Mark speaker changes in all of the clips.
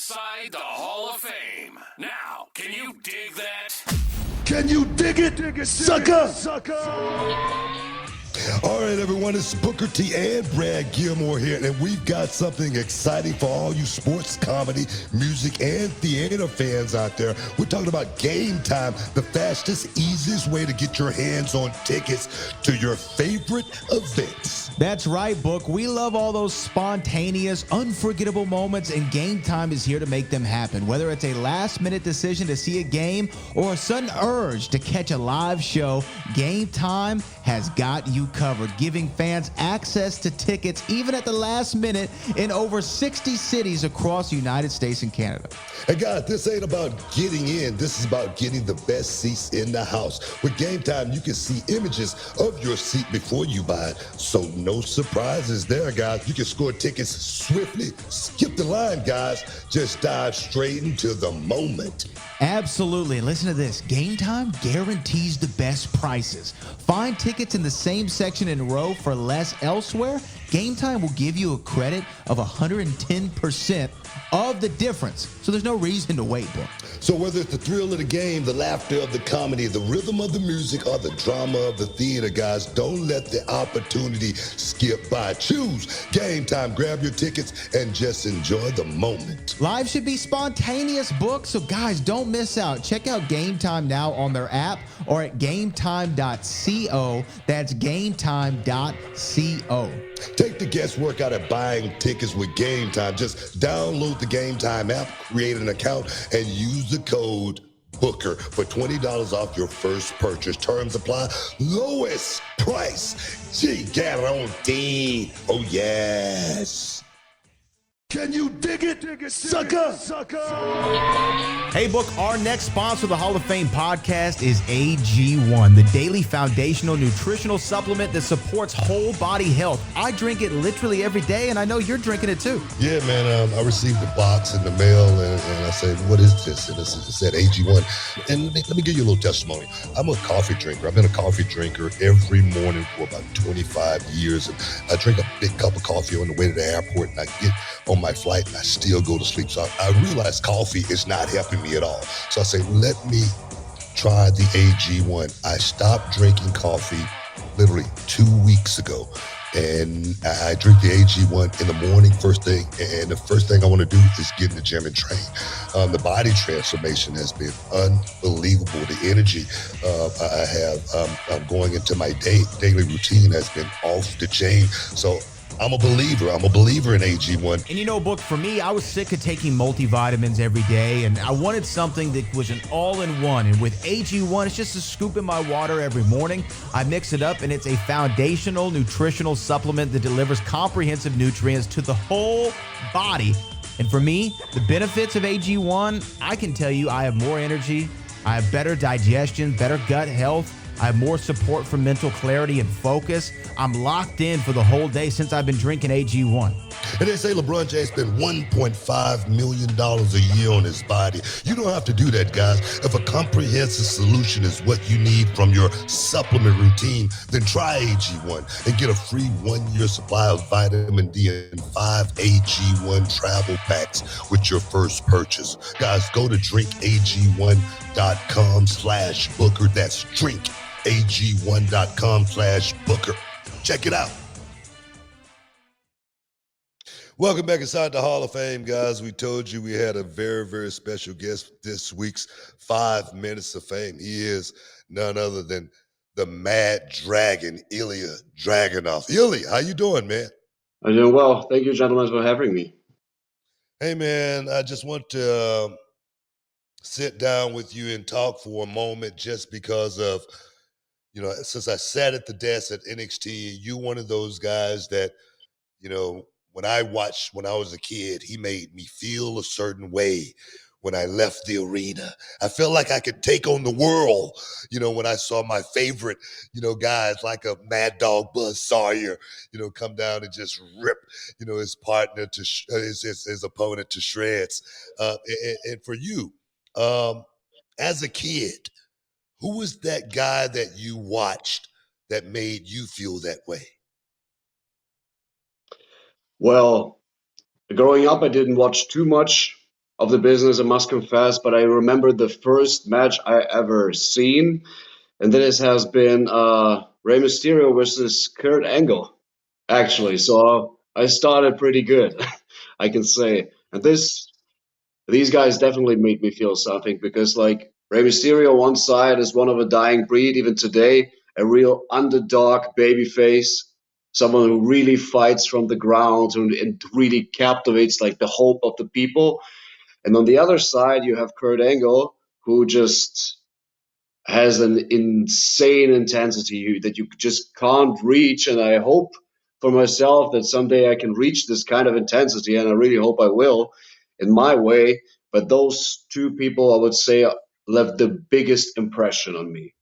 Speaker 1: Inside the Hall of Fame. Now, can you dig that?
Speaker 2: Can you dig it, sucker? All right, everyone, it's Booker T and Brad Gilmore here, and we've got something exciting for all you sports, comedy, music, and theater fans out there. We're talking about Game Time, the fastest, easiest way to get your hands on tickets to your favorite events.
Speaker 3: That's right, Book. We love all those spontaneous, unforgettable moments, and Game Time is here to make them happen. Whether it's a last-minute decision to see a game or a sudden urge to catch a live show, Game Time has got you covered, giving fans access to tickets even at the last minute in over 60 cities across the United States and Canada.
Speaker 2: And guys, this ain't about getting in. This is about getting the best seats in the house. With Game Time, you can see images of your seat before you buy it. So no surprises there, guys. You can score tickets swiftly. Skip the line, guys. Just dive straight into the moment.
Speaker 3: Absolutely. And listen to this. Game Time guarantees the best prices. Find tickets in the same section in a row for less elsewhere. Game Time will give you a credit of 110% of the difference. So there's no reason to wait, Book.
Speaker 2: So whether it's the thrill of the game, the laughter of the comedy, the rhythm of the music, or the drama of the theater, guys, don't let the opportunity skip by. Choose Game Time. Grab your tickets and just enjoy the moment.
Speaker 3: Live should be spontaneous, Book. So guys, don't miss out. Check out Game Time now on their app or at gametime.co. That's gametime.co.
Speaker 2: Take the guesswork out of buying tickets with Game Time. Just download the Game Time app, create an account, and use the code BOOKER for $20 off your first purchase. Terms apply. Lowest price. Guaranteed. Oh, yes. Can you dig it, sucker?
Speaker 3: Hey, Book, our next sponsor of the Hall of Fame podcast is AG1, the daily foundational nutritional supplement that supports whole body health. I drink it literally every day, and I know you're drinking it too.
Speaker 2: Yeah, man, I received the box in the mail, and I said, what is this? And it said AG1. And let me give you a little testimony. I'm a coffee drinker. I've been a coffee drinker every morning for about 25 years. And I drink a big cup of coffee on the way to the airport, and I get on my flight and I still go to sleep. So I realized coffee is not helping me at all. So I say, let me try the AG1. I stopped drinking coffee literally 2 weeks ago. And I drink the AG1 in the morning, first thing. And the first thing I want to do is get in the gym and train. The body transformation has been unbelievable. The energy I have going into my daily routine has been off the chain. So I'm a believer. I'm a believer in AG1.
Speaker 3: And you know, Book, for me, I was sick of taking multivitamins every day, and I wanted something that was an all-in-one. And with AG1, it's just a scoop in my water every morning. I mix it up, and it's a foundational nutritional supplement that delivers comprehensive nutrients to the whole body. And for me, the benefits of AG1, I can tell you I have more energy, I have better digestion, better gut health, I have more support for mental clarity and focus. I'm locked in for the whole day since I've been drinking AG1.
Speaker 2: And they say LeBron James spent $1.5 million a year on his body. You don't have to do that, guys. If a comprehensive solution is what you need from your supplement routine, then try AG1 and get a free 1-year supply of vitamin D and 5 AG1 Travel Packs with your first purchase. Guys, go to drinkag1.com/Booker. That's drinkag1.com/Booker. Check it out. Welcome back inside the Hall of Fame, guys. We told you we had a very, very special guest this week's 5 Minutes of Fame. He is none other than the Mad Dragon, Ilja Dragunov. Ilja, how you doing, man?
Speaker 4: I'm doing well. Thank you, gentlemen, for having me.
Speaker 2: Hey, man, I just want to sit down with you and talk for a moment just because of, you know, since I sat at the desk at NXT, you one of those guys that, you know, when I watched when I was a kid, he made me feel a certain way when I left the arena. I felt like I could take on the world, you know, when I saw my favorite, you know, guys like a Mad Dog Buzz Sawyer, you know, come down and just rip, you know, his partner to his opponent to shreds. And for you, as a kid, who was that guy that you watched that made you feel that way?
Speaker 4: Well, growing up, I didn't watch too much of the business, I must confess, but I remember the first match I ever seen, and this has been Rey Mysterio versus Kurt Angle, actually. So I started pretty good, I can say. And these guys definitely made me feel something because, like, Rey Mysterio, one side is one of a dying breed, even today, a real underdog babyface, someone who really fights from the ground and really captivates like the hope of the people. And on the other side, you have Kurt Angle, who just has an insane intensity that you just can't reach. And I hope for myself that someday I can reach this kind of intensity, and I really hope I will in my way. But those two people, I would say, left the biggest impression on me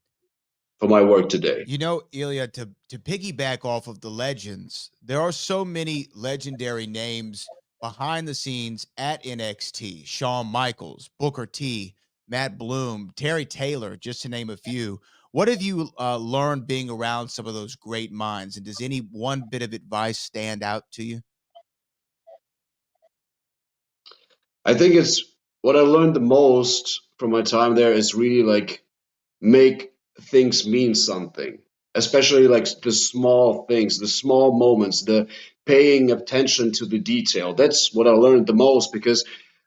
Speaker 4: for my work today.
Speaker 3: You know, Ilya, to piggyback off of the legends, there are so many legendary names behind the scenes at NXT. Shawn Michaels, Booker T, Matt Bloom, Terry Taylor, just to name a few. What have you learned being around some of those great minds? And does any one bit of advice stand out to you?
Speaker 4: I think it's what I learned the most from my time there is really like make things mean something, especially like the small things, the small moments, the paying attention to the detail. That's what I learned the most because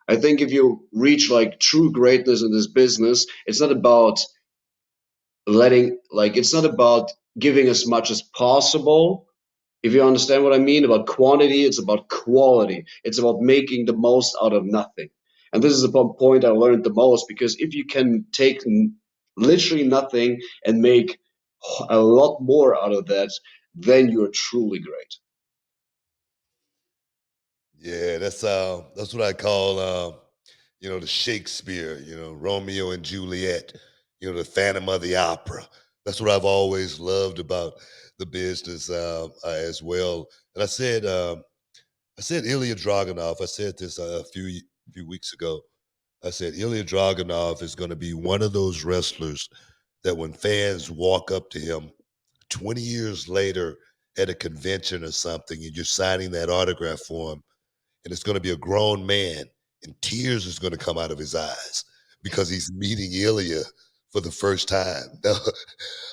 Speaker 4: I think if you reach like true greatness in this business, it's not about it's not about giving as much as possible. If you understand what I mean about quantity, it's about quality. It's about making the most out of nothing. And this is the point I learned the most because if you can take literally nothing and make a lot more out of that, then you're truly great.
Speaker 2: Yeah, that's what I call the Shakespeare, Romeo and Juliet, the Phantom of the Opera. That's what I've always loved about the business as well. And I said Ilya Dragunov. I said this a few weeks ago. I said Ilya Dragunov is going to be one of those wrestlers that when fans walk up to him 20 years later at a convention or something, and you're signing that autograph for him, and it's going to be a grown man, and tears is going to come out of his eyes because he's meeting Ilya for the first time. Now,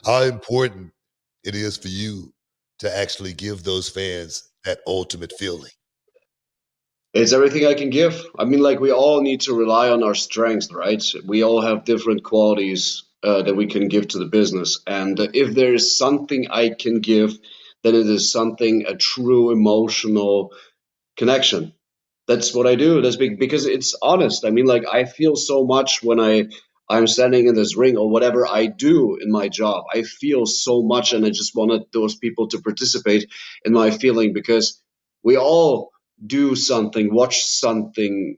Speaker 2: how important it is for you to actually give those fans that ultimate feeling.
Speaker 4: It's everything I can give. I mean, like, we all need to rely on our strengths, right? We all have different qualities that we can give to the business. And if there is something I can give, then it is something, a true emotional connection. That's what I do. That's big because it's honest. I mean, like, I feel so much when I'm standing in this ring or whatever I do in my job. I feel so much, and I just wanted those people to participate in my feeling because we all do something, watch something,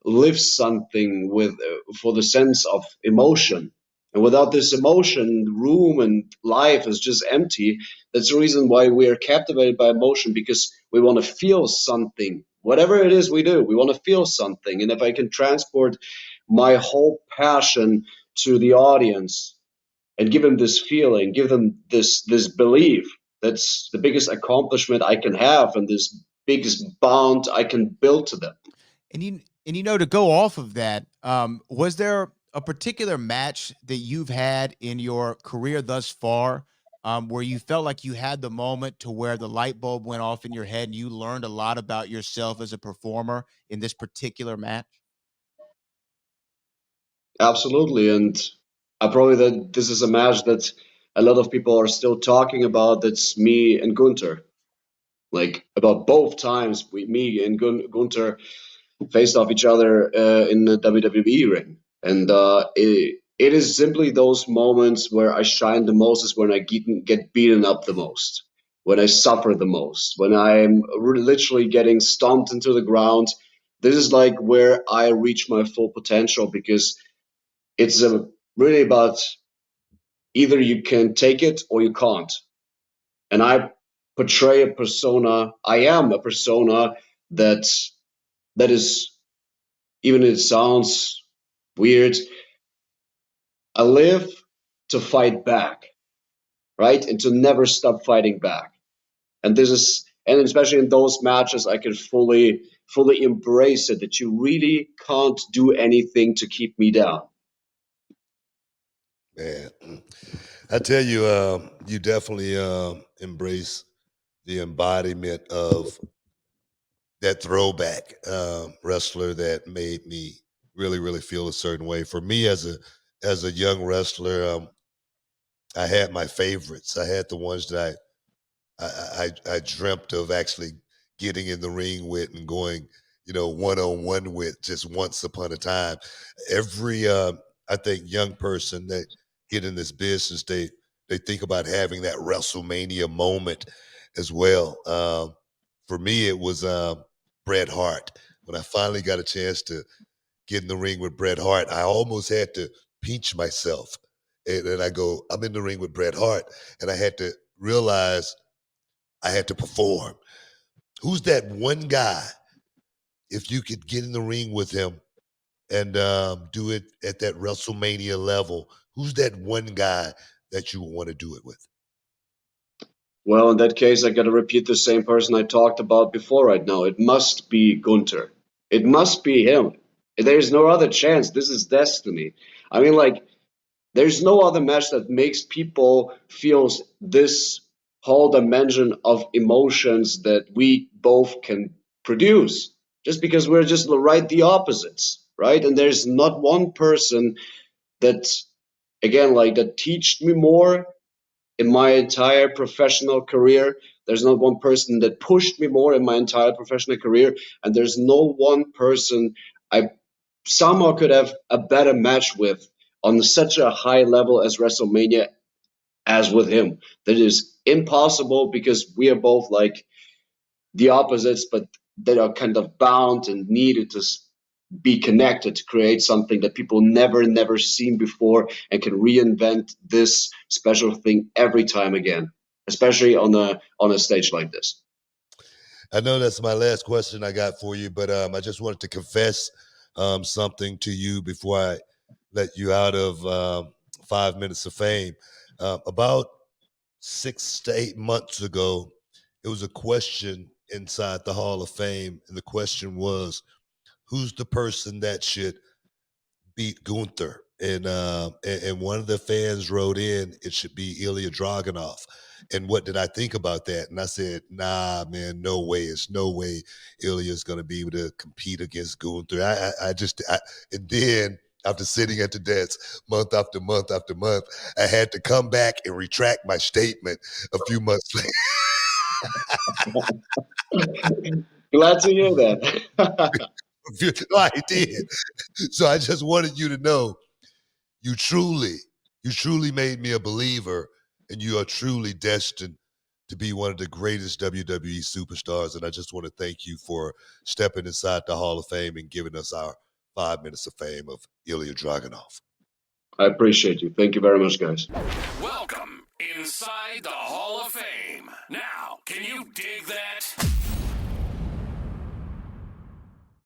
Speaker 4: live something with for the sense of emotion. And without this emotion, room and life is just empty. That's the reason why we are captivated by emotion because we want to feel something. Whatever it is we do, we want to feel something. And if I can transport my whole passion to the audience and give them this feeling, give them this belief, that's the biggest accomplishment I can have and this biggest bond I can build to them.
Speaker 3: And to go off of that, was there a particular match that you've had in your career thus far, where you felt like you had the moment to where the light bulb went off in your head and you learned a lot about yourself as a performer in this particular match?
Speaker 4: Absolutely, and I probably that this is a match that a lot of people are still talking about. That's me and Gunter. Like about both times me and Gunter faced off each other in the WWE ring, and it is simply those moments where I shine the most is when I get beaten up the most, when I suffer the most, when I'm literally getting stomped into the ground. This is like where I reach my full potential because it's really about either you can take it or you can't. And I portray a persona. I am a persona that that is, even if it sounds weird, I live to fight back, right? And to never stop fighting back. And this is, and especially in those matches, I can fully fully embrace it, that you really can't do anything to keep me down.
Speaker 2: Man, I tell you, you definitely embrace the embodiment of that throwback wrestler that made me really, really feel a certain way. For me, as a young wrestler, I had my favorites. I had the ones that I dreamt of actually getting in the ring with and going, one on one with just once upon a time. Every I think young person that get in this business, they think about having that WrestleMania moment as well. For me, it was Bret Hart. When I finally got a chance to get in the ring with Bret Hart, I almost had to pinch myself. And I go, I'm in the ring with Bret Hart. And I had to realize I had to perform. Who's that one guy, if you could get in the ring with him and do it at that WrestleMania level, who's that one guy that you would want to do it with?
Speaker 4: Well, in that case, I got to repeat the same person I talked about before right now. It must be Gunther. It must be him. There's no other chance. This is destiny. I mean, like, there's no other match that makes people feel this whole dimension of emotions that we both can produce. Just because we're just right the opposites, right? And there's not one person that, again, like that teached me more in my entire professional career. There's not one person that pushed me more in my entire professional career, and there's no one person I somehow could have a better match with on such a high level as WrestleMania as with him. That is impossible because we are both like the opposites, but that are kind of bound and needed to be connected to create something that people never seen before and can reinvent this special thing every time again, especially on a stage like this.
Speaker 2: I know that's my last question I got for you, but I just wanted to confess something to you before I let you out of 5 minutes of fame. About 6 to 8 months ago, it was a question inside the Hall of Fame, and the question was, who's the person that should beat Gunther? And one of the fans wrote in, it should be Ilja Dragunov. And what did I think about that? And I said, nah, man, no way. It's no way Ilja is going to be able to compete against Gunther. And then after sitting at the desk month after month after month, I had to come back and retract my statement a few months later.
Speaker 4: Glad to hear that.
Speaker 2: No, I did. So I just wanted you to know you truly made me a believer, and you are truly destined to be one of the greatest WWE superstars. And I just want to thank you for stepping inside the Hall of Fame and giving us our 5 minutes of fame of Ilja Dragunov.
Speaker 4: I appreciate you. Thank you very much, guys.
Speaker 1: Welcome inside the Hall of Fame. Now, can you dig that?